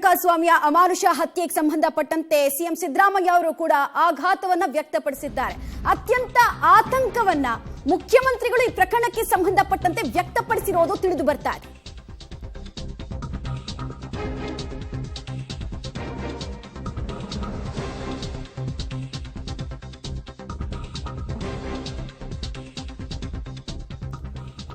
ಸ್ವಾಮಿಯ ಅಮಾನುಷ ಹತ್ಯೆಗೆ ಸಂಬಂಧಪಟ್ಟಂತೆ ಸಿಎಂ ಸಿದ್ದರಾಮಯ್ಯ ಅವರು ಕೂಡ ಆಘಾತವನ್ನ ವ್ಯಕ್ತಪಡಿಸಿದ್ದಾರೆ. ಅತ್ಯಂತ ಆತಂಕವನ್ನ ಮುಖ್ಯಮಂತ್ರಿಗಳು ಈ ಪ್ರಕರಣಕ್ಕೆ ಸಂಬಂಧಪಟ್ಟಂತೆ ವ್ಯಕ್ತಪಡಿಸಿರೋದು ತಿಳಿದು ಬರ್ತಾ ಇದೆ.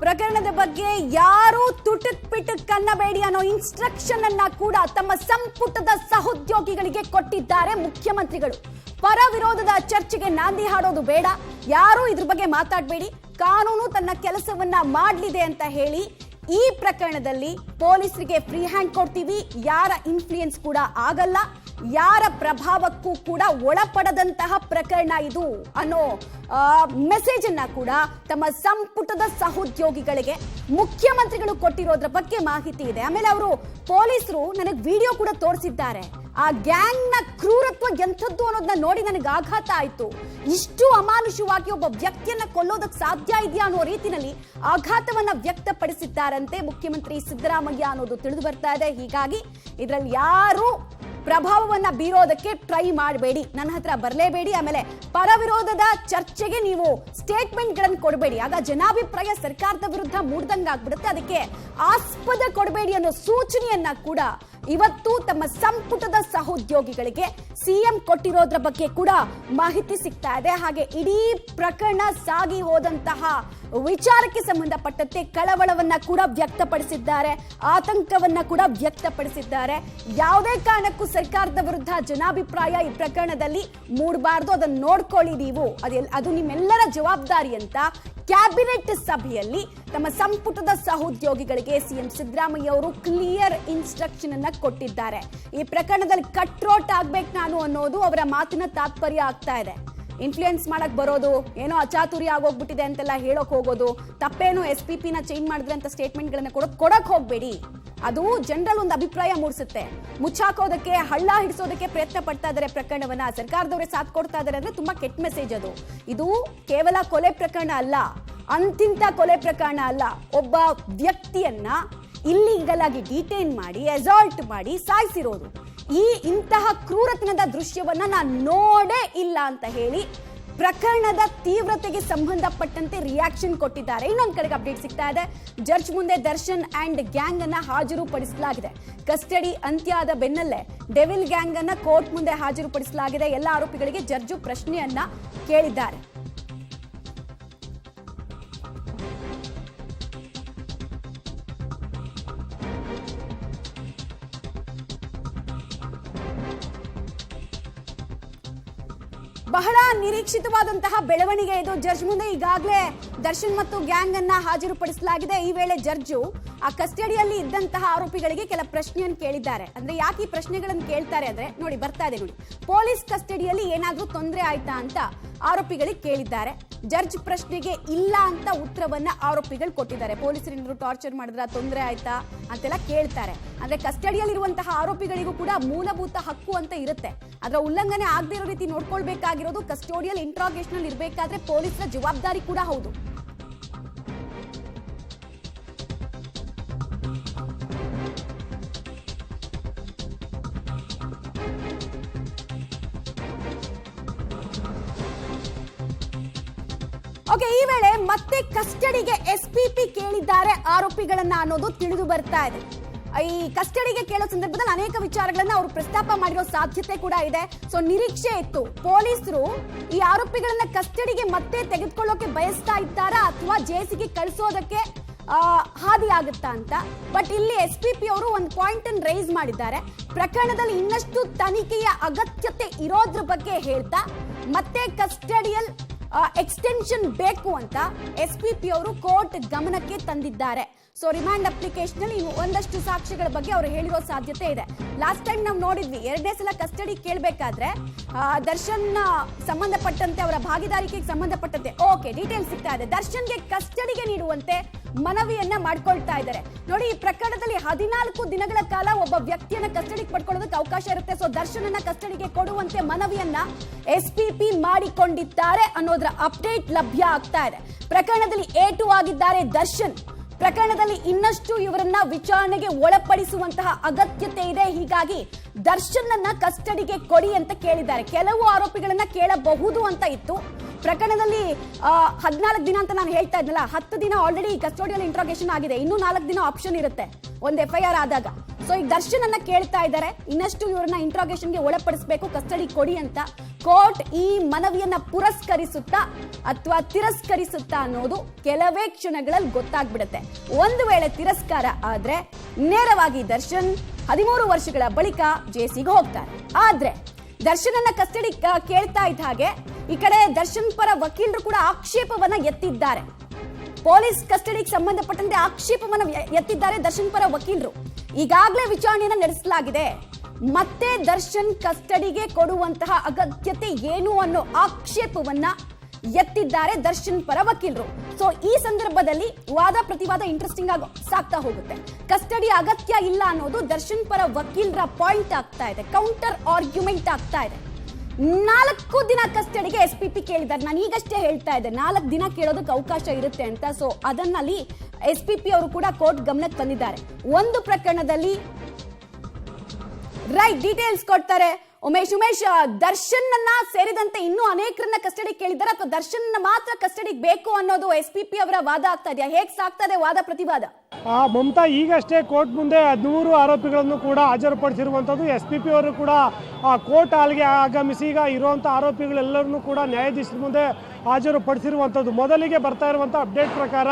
ಪ್ರಕರಣದ ಬಗ್ಗೆ ಯಾರು ತುಟಕ್ ಪಿಟಕ್ ಅನ್ನಬೇಡಿ ಅನ್ನೋ ಇನ್ಸ್ಟ್ರಕ್ಷನ್ ಅನ್ನ ಕೂಡ ತಮ್ಮ ಸಂಪುಟದ ಸಹೋದ್ಯೋಗಿಗಳಿಗೆ ಕೊಟ್ಟಿದ್ದಾರೆ ಮುಖ್ಯಮಂತ್ರಿಗಳು. ಪರ ವಿರೋಧದ ಚರ್ಚೆಗೆ ನಾಂದಿ ಹಾಡೋದು ಬೇಡ, ಯಾರು ಇದ್ರ ಬಗ್ಗೆ ಮಾತಾಡಬೇಡಿ, ಕಾನೂನು ತನ್ನ ಕೆಲಸವನ್ನ ಮಾಡಲಿದೆ ಅಂತ ಹೇಳಿ ಈ ಪ್ರಕರಣದಲ್ಲಿ ಪೊಲೀಸರಿಗೆ ಫ್ರೀ ಹ್ಯಾಂಡ್ ಕೊಡ್ತೀವಿ, ಯಾರ ಇನ್ಫ್ಲೂಯೆನ್ಸ್ ಕೂಡ ಆಗಲ್ಲ, ಯಾರ ಪ್ರಭಾವಕ್ಕೂ ಕೂಡ ಒಳಪಡದಂತಹ ಪ್ರಕರಣ ಇದು ಅನ್ನೋ ಮೆಸೇಜ್ ಅನ್ನ ಕೂಡ ತಮ್ಮ ಸಂಪುಟದ ಸಹೋದ್ಯೋಗಿಗಳಿಗೆ ಮುಖ್ಯಮಂತ್ರಿಗಳು ಕೊಟ್ಟಿರೋದ್ರ ಬಗ್ಗೆ ಮಾಹಿತಿ ಇದೆ. ಆಮೇಲೆ ಅವರು ಪೊಲೀಸರು ನನಗೆ ವಿಡಿಯೋ ಕೂಡ ತೋರಿಸಿದ್ದಾರೆ. ಆ ಗ್ಯಾಂಗ್ ನ ಕ್ರೂರತ್ವ ಎಂಥದ್ದು ಅನ್ನೋದನ್ನ ನೋಡಿ ನನಗೆ ಆಘಾತ ಆಯ್ತು. ಇಷ್ಟು ಅಮಾನುಷವಾಗಿ ಒಬ್ಬ ವ್ಯಕ್ತಿಯನ್ನ ಕೊಲ್ಲೋದಕ್ಕೆ ಸಾಧ್ಯ ಇದೆಯಾ ಅನ್ನೋ ರೀತಿಯಲ್ಲಿ ಆಘಾತವನ್ನ ವ್ಯಕ್ತಪಡಿಸಿದ್ದಾರಂತೆ ಮುಖ್ಯಮಂತ್ರಿ ಸಿದ್ದರಾಮಯ್ಯ ಅನ್ನೋದು ತಿಳಿದು ಬರ್ತಾ ಇದೆ. ಹೀಗಾಗಿ ಇದರಲ್ಲಿ ಯಾರು ಪ್ರಭಾವವನ್ನ ಬೀರೋದಕ್ಕೆ ಟ್ರೈ ಮಾಡಬೇಡಿ, ನನ್ನ ಹತ್ರ ಬರಲೇಬೇಡಿ, ಆಮೇಲೆ ಪರ ವಿರೋಧದ ಚರ್ಚೆಗೆ ನೀವು ಸ್ಟೇಟ್ಮೆಂಟ್ ಗಳನ್ನು ಕೊಡಬೇಡಿ, ಆಗ ಜನಾಭಿಪ್ರಾಯ ಸರ್ಕಾರದ ವಿರುದ್ಧ ಮೂಡ್ದಂಗಾಗ್ಬಿಡುತ್ತೆ, ಅದಕ್ಕೆ ಆಸ್ಪದ ಕೊಡಬೇಡಿ ಅನ್ನೋ ಸೂಚನೆಯನ್ನ ಕೂಡ ಇವತ್ತು ತಮ್ಮ ಸಂಪುಟದ ಸಹೋದ್ಯೋಗಿಗಳಿಗೆ ಸಿಎಂ ಕೊಟ್ಟಿರೋದ್ರ ಬಗ್ಗೆ ಕೂಡ ಮಾಹಿತಿ ಸಿಗ್ತಾ ಇದೆ. ಹಾಗೆ ಇಡೀ ಪ್ರಕರಣ ಸಾಗಿ ಹೋದಂತಹ ವಿಚಾರಕ್ಕೆ ಸಂಬಂಧಪಟ್ಟಂತೆ ಕಳವಳವನ್ನ ಕೂಡ ವ್ಯಕ್ತಪಡಿಸಿದ್ದಾರೆ, ಆತಂಕವನ್ನ ಕೂಡ ವ್ಯಕ್ತಪಡಿಸಿದ್ದಾರೆ. ಯಾವುದೇ ಕಾರಣಕ್ಕೂ ಸರ್ಕಾರದ ವಿರುದ್ಧ ಜನಾಭಿಪ್ರಾಯ ಈ ಪ್ರಕರಣದಲ್ಲಿ ಮೂಡಬಾರದು, ಅದನ್ನು ನೋಡ್ಕೊಳ್ಳಿ ನೀವು, ಅದು ನಿಮ್ಮೆಲ್ಲರ ಜವಾಬ್ದಾರಿ ಅಂತ ಕ್ಯಾಬಿನೆಟ್ ಸಭೆಯಲ್ಲಿ ತಮ್ಮ ಸಂಪುಟದ ಸಹೋದ್ಯೋಗಿಗಳಿಗೆ ಸಿಎಂ ಸಿದ್ದರಾಮಯ್ಯ ಅವರು ಕ್ಲಿಯರ್ ಇನ್ಸ್ಟ್ರಕ್ಷನ್ ಅನ್ನ ಕೊಟ್ಟಿದ್ದಾರೆ. ಈ ಪ್ರಕರಣದಲ್ಲಿ ಕಟ್ರೋಟ್ ಆಗ್ಬೇಕು ನಾನು ಅನ್ನೋದು ಅವರ ಮಾತಿನ ತಾತ್ಪರ್ಯ ಆಗ್ತಾ ಇದೆ. ಇನ್ಫ್ಲೂಯೆನ್ಸ್ ಮಾಡಕ್ ಬರೋದು, ಏನೋ ಅಚಾತುರ್ಯ ಆಗೋಗ್ಬಿಟ್ಟಿದೆ ಅಂತೆಲ್ಲ ಹೇಳೋಕ್ ಹೋಗೋದು, ತಪ್ಪೇನೋ SPP ನ ಚೇಂಜ್ ಮಾಡಿದ್ರೆ ಅಂತ ಸ್ಟೇಟ್ಮೆಂಟ್ ಗಳನ್ನ ಕೊಡಕ್ ಹೋಗ್ಬೇಡಿ. ಅದು ಜನರಲ್ ಒಂದು ಅಭಿಪ್ರಾಯ ಮೂಡಿಸುತ್ತೆ. ಮುಚ್ಚಾಕೋದಕ್ಕೆ, ಹಳ್ಳ ಹಿಡಿಸೋದಕ್ಕೆ ಪ್ರಯತ್ನ ಪಡ್ತಾ ಇದ್ದಾರೆ ಪ್ರಕರಣವನ್ನ, ಸರ್ಕಾರದವರೇ ಸಾಥ್ ಕೊಡ್ತಾ ಇದ್ದಾರೆ ಅಂದ್ರೆ ತುಂಬಾ ಕೆಟ್ಟ ಮೆಸೇಜ್ ಅದು. ಇದು ಕೇವಲ ಕೊಲೆ ಪ್ರಕರಣ ಅಲ್ಲ, ಅಂತಿಂತ ಕೊಲೆ ಪ್ರಕರಣ ಅಲ್ಲ, ಒಬ್ಬ ವ್ಯಕ್ತಿಯನ್ನ ಇಲ್ಲಿಗಲ್ ಆಗಿ ಡಿಟೈನ್ ಮಾಡಿ, ಅಸಾಲ್ಟ್ ಮಾಡಿ ಸಾಯಿಸಿರೋದು. ಇಂತಹ ಕ್ರೂರತನದ ದೃಶ್ಯವನ್ನ ನಾನು ನೋಡೇ ಇಲ್ಲ ಅಂತ ಹೇಳಿ ಪ್ರಕರಣದ ತೀವ್ರತೆಗೆ ಸಂಬಂಧಪಟ್ಟಂತೆ ರಿಯಾಕ್ಷನ್ ಕೊಟ್ಟಿದ್ದಾರೆ. ಇನ್ನೊಂದು ಕಡೆಗೆ ಅಪ್ಡೇಟ್ ಸಿಗ್ತಾ ಇದೆ, ಜಡ್ಜ್ ಮುಂದೆ ದರ್ಶನ್ ಅಂಡ್ ಗ್ಯಾಂಗ್ ಅನ್ನ ಹಾಜರುಪಡಿಸಲಾಗಿದೆ. ಕಸ್ಟಡಿ ಅಂತ್ಯ ಆದ ಬೆನ್ನಲ್ಲೇ ಡೆವಿಲ್ ಗ್ಯಾಂಗ್ ಅನ್ನ ಕೋರ್ಟ್ ಮುಂದೆ ಹಾಜರುಪಡಿಸಲಾಗಿದೆ. ಎಲ್ಲ ಆರೋಪಿಗಳಿಗೆ ಜಡ್ಜು ಪ್ರಶ್ನೆಯನ್ನ ಕೇಳಿದ್ದಾರೆ. ಬಹಳ ನಿರೀಕ್ಷಿತವಾದಂತಹ ಬೆಳವಣಿಗೆ ಇದು. ಜಡ್ಜ್ ಮುಂದೆ ಈಗಾಗಲೇ ದರ್ಶನ್ ಮತ್ತು ಗ್ಯಾಂಗ್ ಅನ್ನ ಹಾಜರುಪಡಿಸಲಾಗಿದೆ. ಈ ವೇಳೆ ಜಡ್ಜು ಆ ಕಸ್ಟಡಿಯಲ್ಲಿ ಇದ್ದಂತಹ ಆರೋಪಿಗಳಿಗೆ ಕೆಲ ಪ್ರಶ್ನೆಯನ್ನು ಕೇಳಿದ್ದಾರೆ. ಅಂದ್ರೆ ಯಾಕೆ ಈ ಪ್ರಶ್ನೆಗಳನ್ನು ಕೇಳ್ತಾರೆ ಅಂದ್ರೆ ನೋಡಿ, ಬರ್ತಾ ಇದೆ ನೋಡಿ, ಪೊಲೀಸ್ ಕಸ್ಟಡಿಯಲ್ಲಿ ಏನಾದ್ರೂ ತೊಂದರೆ ಆಯ್ತಾ ಅಂತ ಆರೋಪಿಗಳಿಗೆ ಕೇಳಿದ್ದಾರೆ. ಜಡ್ಜ್ ಪ್ರಶ್ನೆಗೆ ಇಲ್ಲ ಅಂತ ಉತ್ತರವನ್ನ ಆರೋಪಿಗಳು ಕೊಟ್ಟಿದ್ದಾರೆ. ಪೊಲೀಸರು ಟಾರ್ಚರ್ ಮಾಡಿದ್ರ, ತೊಂದರೆ ಆಯ್ತಾ ಅಂತೆಲ್ಲ ಕೇಳ್ತಾರೆ. ಅಂದ್ರೆ ಕಸ್ಟಡಿಯಲ್ಲಿರುವಂತಹ ಆರೋಪಿಗಳಿಗೂ ಕೂಡ ಮೂಲಭೂತ ಹಕ್ಕು ಅಂತ ಇರುತ್ತೆ, ಅದರ ಉಲ್ಲಂಘನೆ ಆಗದೆ ಇರೋ ರೀತಿ ನೋಡ್ಕೊಳ್ಬೇಕಾಗಿರೋದು ಕಸ್ಟೋಡಿಯಲ್ ಇಂಟ್ರಾಗೇಷನ್ ಅಲ್ಲಿ ಇರಬೇಕಾದ್ರೆ ಪೊಲೀಸರ ಜವಾಬ್ದಾರಿ ಕೂಡ ಹೌದು. ಓಕೆ, ಈ ವೇಳೆ ಮತ್ತೆ ಕಸ್ಟಡಿಗೆ SPP ಕೇಳಿದ್ದಾರೆ ಆರೋಪಿಗಳನ್ನ ಅನ್ನೋದು ತಿಳಿದು ಬರ್ತಾ ಇದೆ. ಈ ಕಸ್ಟಡಿಗೆ ಕೇಳೋ ಸಂದರ್ಭದಲ್ಲಿ ಅನೇಕ ವಿಚಾರಗಳನ್ನ ಅವರು ಪ್ರಸ್ತಾಪ ಮಾಡಿರೋ ಸಾಧ್ಯತೆ ಕೂಡ ಇದೆ. ಸೊ ನಿರೀಕ್ಷೆ ಇತ್ತು, ಪೊಲೀಸರು ಈ ಆರೋಪಿಗಳನ್ನ ಕಸ್ಟಡಿಗೆ ಮತ್ತೆ ತೆಗೆದುಕೊಳ್ಳೋಕೆ ಬಯಸ್ತಾ ಇದ್ದಾರಾ ಅಥವಾ ಜೇಸಿಗೆ ಕಳಿಸೋದಕ್ಕೆ ಹಾದಿ ಆಗುತ್ತಾ ಅಂತ. ಬಟ್ ಇಲ್ಲಿ SPP ಅವರು ಒಂದು ಪಾಯಿಂಟ್ ಅನ್ನು ರೈಸ್ ಮಾಡಿದ್ದಾರೆ. ಪ್ರಕರಣದಲ್ಲಿ ಇನ್ನಷ್ಟು ತನಿಖೆಯ ಅಗತ್ಯತೆ ಇರೋದ್ರ ಬಗ್ಗೆ ಹೇಳ್ತಾ ಮತ್ತೆ ಕಸ್ಟಡಿಯಲ್ ಎಕ್ಸ್ಟೆನ್ಷನ್ ಬೇಕು ಅಂತ SPP ಅವರು ಕೋರ್ಟ್ ಗಮನಕ್ಕೆ ತಂದಿದ್ದಾರೆ. ಸೊ ರಿಮಾಂಡ್ ಅಪ್ಲಿಕೇಶನ್ ಅಲ್ಲಿ ಒಂದಷ್ಟು ಸಾಕ್ಷ್ಯಗಳ ಬಗ್ಗೆ ಅವರು ಹೇಳಿರೋ ಸಾಧ್ಯತೆ ಇದೆ. ಲಾಸ್ಟ್ ಟೈಮ್ ನಾವು ನೋಡಿದ್ವಿ, ಎರಡನೇ ಸಲ ಕಸ್ಟಡಿ ಕೇಳಬೇಕಾದ್ರೆ ದರ್ಶನ್ ಸಂಬಂಧಪಟ್ಟಂತೆ, ಅವರ ಭಾಗಿದಾರಿಕೆಗೆ ಸಂಬಂಧಪಟ್ಟಂತೆ ಡೀಟೇಲ್ಸ್ ಸಿಗ್ತಾ ಇದೆ. ದರ್ಶನ್ಗೆ ಕಸ್ಟಡಿಗೆ ನೀಡುವಂತೆ ಮನವಿಯನ್ನ ಮಾಡ್ಕೊಳ್ತಾ ಇದ್ದಾರೆ. ನೋಡಿ, ಈ ಪ್ರಕರಣದಲ್ಲಿ 14 ದಿನಗಳ ಕಾಲ ಒಬ್ಬ ವ್ಯಕ್ತಿಯನ್ನ ಕಸ್ಟಡಿಗೆ ಪಡ್ಕೊಳ್ಳೋದಕ್ಕೆ ಅವಕಾಶ ಇರುತ್ತೆ. ಸೊ ದರ್ಶನನ್ನ ಕಸ್ಟಡಿಗೆ ಕೊಡುವಂತೆ ಮನವಿಯನ್ನ SPP ಮಾಡಿಕೊಂಡಿದ್ದಾರೆ ಅನ್ನೋದರ ಅಪ್ಡೇಟ್ ಲಭ್ಯ ಆಗ್ತಾ ಇದೆ. ಪ್ರಕರಣದಲ್ಲಿ A2 ಆಗಿದ್ದಾರೆ ದರ್ಶನ್. ಪ್ರಕರಣದಲ್ಲಿ ಇನ್ನಷ್ಟು ಇವರನ್ನ ವಿಚಾರಣೆಗೆ ಒಳಪಡಿಸುವಂತಹ ಅಗತ್ಯತೆ ಇದೆ. ಹೀಗಾಗಿ ದರ್ಶನ್ ಅನ್ನ ಕಸ್ಟಡಿಗೆ ಕೊಡಿ ಅಂತ ಕೇಳಿದ್ದಾರೆ. ಕೆಲವು ಆರೋಪಿಗಳನ್ನ ಕೇಳಬಹುದು ಅಂತ ಇತ್ತು. ಪ್ರಕರಣದಲ್ಲಿ 14 ದಿನ ಅಂತ ನಾನು ಹೇಳ್ತಾ ಇದ್ನಲ್ಲ, 10 ದಿನ ಆಲ್ರೆಡಿ ಕಸ್ಟೋಡಿಯಲ್ ಇಂಟ್ರಾಗೇಷನ್ ಆಗಿದೆ. ಇನ್ನೂ 4 ದಿನ ಆಪ್ಷನ್ ಇರುತ್ತೆ ಒಂದು FIR ಆದಾಗ. ಸೊ ಈಗ ದರ್ಶನ್ ಅನ್ನ ಕೇಳ್ತಾ ಇದ್ದಾರೆ, ಇನ್ನಷ್ಟು ಇವರನ್ನ ಇಂಟ್ರಾಗೇಷನ್ಗೆ ಒಳಪಡಿಸಬೇಕು, ಕಸ್ಟಡಿ ಕೊಡಿ ಅಂತ. ಕೋರ್ಟ್ ಈ ಮನವಿಯನ್ನ ಪುರಸ್ಕರಿಸುತ್ತಾ ಅಥವಾ ತಿರಸ್ಕರಿಸುತ್ತಾ ಅನ್ನೋದು ಕೆಲವೇ ಕ್ಷಣಗಳಲ್ಲಿ ಗೊತ್ತಾಗ್ಬಿಡುತ್ತೆ. ಒಂದು ವೇಳೆ ತಿರಸ್ಕಾರ ಆದ್ರೆ ನೇರವಾಗಿ ದರ್ಶನ್ 13 ವರ್ಷಗಳ ಬಳಿಕ ಜೇಸಿಗೆ ಹೋಗ್ತಾರೆ. ಆದ್ರೆ ದರ್ಶನ್ ಅನ್ನ ಕಸ್ಟಡಿ ಕೇಳ್ತಾ ಇದ್ದ ಹಾಗೆ ಈ ಕಡೆ ದರ್ಶನ್ ಪರ ವಕೀಲರು ಕೂಡ ಆಕ್ಷೇಪವನ್ನ ಎತ್ತಿದ್ದಾರೆ. ಪೊಲೀಸ್ ಕಸ್ಟಡಿಗೆ ಸಂಬಂಧಪಟ್ಟಂತೆ ಆಕ್ಷೇಪವನ್ನ ಎತ್ತಿದ್ದಾರೆ ದರ್ಶನ್ ಪರ ವಕೀಲರು. ಈಗಾಗಲೇ ವಿಚಾರಣೆಯನ್ನ ನಡೆಸಲಾಗಿದೆ. ಮತ್ತೆ ದರ್ಶನ್ ಕಸ್ಟಡಿಗೆ ಕೊಡುವಂತಹ ಅಗತ್ಯತೆ ಏನು ಅನ್ನೋ ಆಕ್ಷೇಪವನ್ನ ಎತ್ತಿದ್ದಾರೆ ದರ್ಶನ್ ಪರ ವಕೀಲರು. ಸೊ ಈ ಸಂದರ್ಭದಲ್ಲಿ ವಾದ ಪ್ರತಿವಾದ ಇಂಟ್ರೆಸ್ಟಿಂಗ್ ಆಗಿ ಸಾಕ್ತಾ ಹೋಗುತ್ತೆ. ಕಸ್ಟಡಿ ಅಗತ್ಯ ಇಲ್ಲ ಅನ್ನೋದು ದರ್ಶನ್ ಪರ ವಕೀಲರ ಪಾಯಿಂಟ್ ಆಗ್ತಾ ಇದೆ, ಕೌಂಟರ್ ಆರ್ಗ್ಯುಮೆಂಟ್ ಆಗ್ತಾ ಇದೆ. 4 ದಿನ ಕಸ್ಟಡಿಗೆ SPP ಕೇಳಿದ್ದಾರೆ. ನಾನು ಈಗಷ್ಟೇ ಹೇಳ್ತಾ ಇದ್ದೆ 4 ದಿನ ಕೇಳೋದಕ್ಕೆ ಅವಕಾಶ ಇರುತ್ತೆ ಅಂತ. ಸೊ ಅದನ್ನಲ್ಲಿ SPP ಅವರು ಕೂಡ ಕೋರ್ಟ್ ಗಮನಕ್ಕೆ ತಂದಿದ್ದಾರೆ. ಒಂದು ಪ್ರಕರಣದಲ್ಲಿ ರೈಟ್ ಡೀಟೇಲ್ಸ್ ಕೊಡ್ತಾರೆ ಉಮೇಶ್. ದರ್ಶನ್ ಅನ್ನ ಸೇರಿದಂತೆ ಇನ್ನೂ ಅನೇಕರನ್ನ ಕಸ್ಟಡಿ ಕೇಳಿದ್ದಾರೆ ಅಥವಾ ದರ್ಶನ್ ಮಾತ್ರ ಕಸ್ಟಡಿಗೆ ಬೇಕು ಅನ್ನೋದು SPP ಅವರ ವಾದ ಆಗ್ತಾ ಇದೆಯಾ? ಹೇಗೆ ಸಾಕ್ತಾ ಇದೆ ವಾದ ಪ್ರತಿವಾದ? ಮಮತಾ, ಈಗಷ್ಟೇ ಕೋರ್ಟ್ ಮುಂದೆ 13 ಆರೋಪಿಗಳನ್ನು ಕೂಡ ಹಾಜರುಪಡಿಸಿರುವಂಥದ್ದು. SPP ಅವರು ಕೂಡ ಕೋರ್ಟ್ ಹಾಲ್ಗೆ ಆಗಮಿಸಿ ಈಗ ಇರುವಂಥ ಆರೋಪಿಗಳೆಲ್ಲರನ್ನೂ ಕೂಡ ನ್ಯಾಯಾಧೀಶರ ಮುಂದೆ ಹಾಜರುಪಡಿಸಿರುವಂಥದ್ದು. ಮೊದಲಿಗೆ ಬರ್ತಾ ಇರುವಂಥ ಅಪ್ಡೇಟ್ ಪ್ರಕಾರ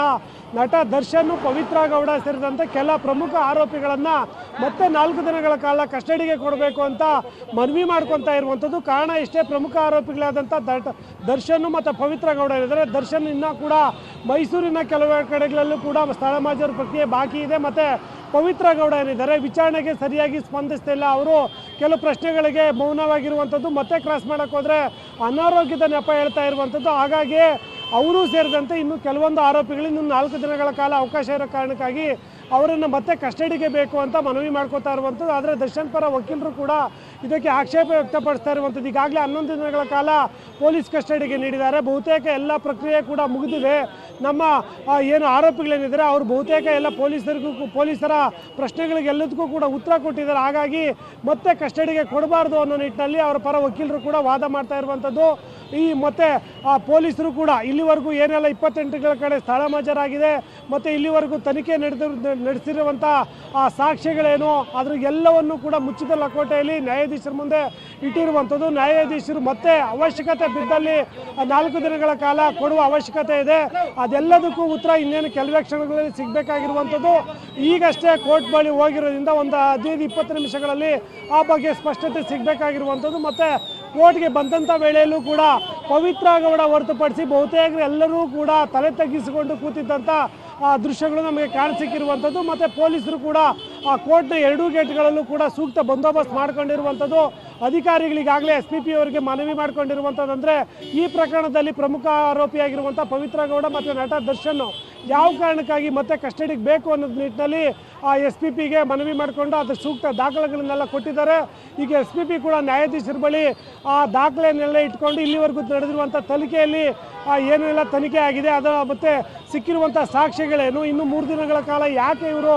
ನಟ ದರ್ಶನ್, ಪವಿತ್ರ ಗೌಡ ಸೇರಿದಂತೆ ಕೆಲ ಪ್ರಮುಖ ಆರೋಪಿಗಳನ್ನು ಮತ್ತೆ 4 ದಿನಗಳ ಕಾಲ ಕಸ್ಟಡಿಗೆ ಕೊಡಬೇಕು ಅಂತ ಮನವಿ ಮಾಡ್ಕೊತಾ ಇರುವಂಥದ್ದು. ಕಾರಣ ಇಷ್ಟೇ, ಪ್ರಮುಖ ಆರೋಪಿಗಳಾದಂಥ ದರ್ಶನ್ ಮತ್ತು ಪವಿತ್ರ ಗೌಡ ಇದ್ದಾರೆ. ದರ್ಶನ್ ಇನ್ನೂ ಕೂಡ ಮೈಸೂರಿನ ಕೆಲವು ಕಡೆಗಳಲ್ಲೂ ಕೂಡ ಸ್ಥಳ ಮಾಜರು ಪ್ರಕ್ರಿಯೆ ಬಾಕಿ ಇದೆ. ಮತ್ತು ಪವಿತ್ರ ಗೌಡ ಏನಿದ್ದಾರೆ ವಿಚಾರಣೆಗೆ ಸರಿಯಾಗಿ ಸ್ಪಂದಿಸ್ತಾ ಇಲ್ಲ. ಅವರು ಕೆಲವು ಪ್ರಶ್ನೆಗಳಿಗೆ ಮೌನವಾಗಿರುವಂಥದ್ದು, ಮತ್ತೆ ಕ್ರಾಸ್ ಮಾಡೋಕ್ಕೆ ಹೋದರೆ ಅನಾರೋಗ್ಯದ ನೆಪ ಹೇಳ್ತಾ ಇರುವಂಥದ್ದು. ಹಾಗಾಗಿ ಅವರು ಸೇರಿದಂತೆ ಇನ್ನು ಕೆಲವೊಂದು ಆರೋಪಿಗಳು ಇನ್ನು 4 ದಿನಗಳ ಕಾಲ ಅವಕಾಶ ಇರೋ ಕಾರಣಕ್ಕಾಗಿ ಅವರನ್ನು ಮತ್ತೆ ಕಸ್ಟಡಿಗೆ ಬೇಕು ಅಂತ ಮನವಿ ಮಾಡ್ಕೋತಾ ಇರುವಂಥದ್ದು. ಆದರೆ ದರ್ಶನ್ ಪರ ವಕೀಲರು ಕೂಡ ಇದಕ್ಕೆ ಆಕ್ಷೇಪ ವ್ಯಕ್ತಪಡಿಸ್ತಾ ಇರುವಂಥದ್ದು. ಈಗಾಗಲೇ 11 ದಿನಗಳ ಕಾಲ ಪೊಲೀಸ್ ಕಸ್ಟಡಿಗೆ ನೀಡಿದ್ದಾರೆ. ಬಹುತೇಕ ಎಲ್ಲ ಪ್ರಕ್ರಿಯೆ ಕೂಡ ಮುಗಿದಿದೆ. ನಮ್ಮ ಏನು ಆರೋಪಿಗಳೇನಿದ್ದಾರೆ ಅವರು ಬಹುತೇಕ ಎಲ್ಲ ಪೊಲೀಸರ ಪ್ರಶ್ನೆಗಳಿಗೆಲ್ಲದಕ್ಕೂ ಕೂಡ ಉತ್ತರ ಕೊಟ್ಟಿದ್ದಾರೆ. ಹಾಗಾಗಿ ಮತ್ತೆ ಕಸ್ಟಡಿಗೆ ಕೊಡಬಾರ್ದು ಅನ್ನೋ ನಿಟ್ಟಿನಲ್ಲಿ ಅವರ ಪರ ವಕೀಲರು ಕೂಡ ವಾದ ಮಾಡ್ತಾ ಇರುವಂಥದ್ದು. ಈ ಮತ್ತೆ ಪೊಲೀಸರು ಕೂಡ ಇಲ್ಲಿವರೆಗೂ ಏನೆಲ್ಲ 28ಗಳ ಕಡೆ ಸ್ಥಳ ಮಾಜರಾಗಿದೆ ಮತ್ತು ಇಲ್ಲಿವರೆಗೂ ತನಿಖೆ ನಡೆಸಿರುವಂಥ ಸಾಕ್ಷ್ಯಗಳೇನು ಅದ್ರ ಎಲ್ಲವನ್ನು ಕೂಡ ಮುಚ್ಚಿದ ಲಕೋಟೆಯಲ್ಲಿ ನ್ಯಾಯಾಧೀಶರ ಮುಂದೆ ಇಟ್ಟಿರುವಂಥದ್ದು. ನ್ಯಾಯಾಧೀಶರು ಮತ್ತೆ ಅವಶ್ಯಕತೆ ಬಿದ್ದಲ್ಲಿ 4 ದಿನಗಳ ಕಾಲ ಕೊಡುವ ಅವಶ್ಯಕತೆ ಇದೆ. ಅದೆಲ್ಲದಕ್ಕೂ ಉತ್ತರ ಇನ್ನೇನು ಕೆಲವೇ ಕ್ಷಣಗಳಲ್ಲಿ ಸಿಗಬೇಕಾಗಿರುವಂಥದ್ದು. ಈಗಷ್ಟೇ ಕೋರ್ಟ್ ಬಳಿ ಹೋಗಿರೋದ್ರಿಂದ ಒಂದು 15-20 ನಿಮಿಷಗಳಲ್ಲಿ ಆ ಬಗ್ಗೆ ಸ್ಪಷ್ಟತೆ ಸಿಗಬೇಕಾಗಿರುವಂಥದ್ದು. ಮತ್ತು ಕೋರ್ಟ್ಗೆ ಬಂದಂಥ ವೇಳೆಯಲ್ಲೂ ಕೂಡ ಪವಿತ್ರ ಗೌಡ ಹೊರತುಪಡಿಸಿ ಬಹುತೇಕ ಎಲ್ಲರೂ ಕೂಡ ತಲೆ ತಗ್ಗಿಸಿಕೊಂಡು ಕೂತಿದ್ದಂಥ ದೃಶ್ಯಗಳು ನಮಗೆ ಕಾಣಸಿಕ್ಕಿರುವಂಥದ್ದು. ಮತ್ತು ಪೊಲೀಸರು ಕೂಡ ಆ ಕೋರ್ಟ್ನ 2 ಗೇಟ್ಗಳಲ್ಲೂ ಕೂಡ ಸೂಕ್ತ ಬಂದೋಬಸ್ತ್ ಮಾಡ್ಕೊಂಡಿರುವಂಥದ್ದು. ಅಧಿಕಾರಿಗಳಿಗಾಗಲೇ SPP ಅವರಿಗೆ ಮನವಿ ಮಾಡ್ಕೊಂಡಿರುವಂಥದ್ದು ಅಂದರೆ ಈ ಪ್ರಕರಣದಲ್ಲಿ ಪ್ರಮುಖ ಆರೋಪಿಯಾಗಿರುವಂಥ ಪವಿತ್ರ ಗೌಡ ಮತ್ತು ನಟ ದರ್ಶನ್ ಯಾವ ಕಾರಣಕ್ಕಾಗಿ ಮತ್ತೆ ಕಸ್ಟಡಿಗೆ ಬೇಕು ಅನ್ನೋದು ನಿಟ್ಟಿನಲ್ಲಿ SPPಗೆ ಮನವಿ ಮಾಡಿಕೊಂಡು ಅದರ ಸೂಕ್ತ ದಾಖಲೆಗಳನ್ನೆಲ್ಲ ಕೊಟ್ಟಿದ್ದಾರೆ. ಈಗ SPP ಕೂಡ ನ್ಯಾಯಾಧೀಶರ ಬಳಿ ಆ ದಾಖಲೆಯನ್ನೆಲ್ಲ ಇಟ್ಕೊಂಡು ಇಲ್ಲಿವರೆಗೂ ನಡೆದಿರುವಂಥ ತನಿಖೆಯಲ್ಲಿ ಏನೆಲ್ಲ ತನಿಖೆ ಆಗಿದೆ ಅದರ ಮತ್ತೆ ಸಿಕ್ಕಿರುವಂಥ ಸಾಕ್ಷ್ಯಗಳೇನು, ಇನ್ನು 3 ದಿನಗಳ ಕಾಲ ಯಾಕೆ ಇವರು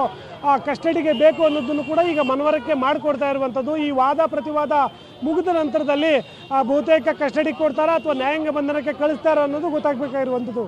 ಕಸ್ಟಡಿಗೆ ಬೇಕು ಅನ್ನೋದನ್ನು ಕೂಡ ಈಗ ಮನವರಿಕೆ ಮಾಡಿಕೊಡ್ತಾ ಇರುವಂಥದ್ದು. ಈ ವಾದ ಪ್ರತಿವಾದ ಮುಗಿದ ನಂತರದಲ್ಲಿ ಬಹುತೇಕ ಕಸ್ಟಡಿಗೆ ಕೊಡ್ತಾರಾ ಅಥವಾ ನ್ಯಾಯಾಂಗ ಬಂಧನಕ್ಕೆ ಕಳಿಸ್ತಾರಾ ಅನ್ನೋದು ಗೊತ್ತಾಗಬೇಕಾಗಿರುವಂಥದ್ದು.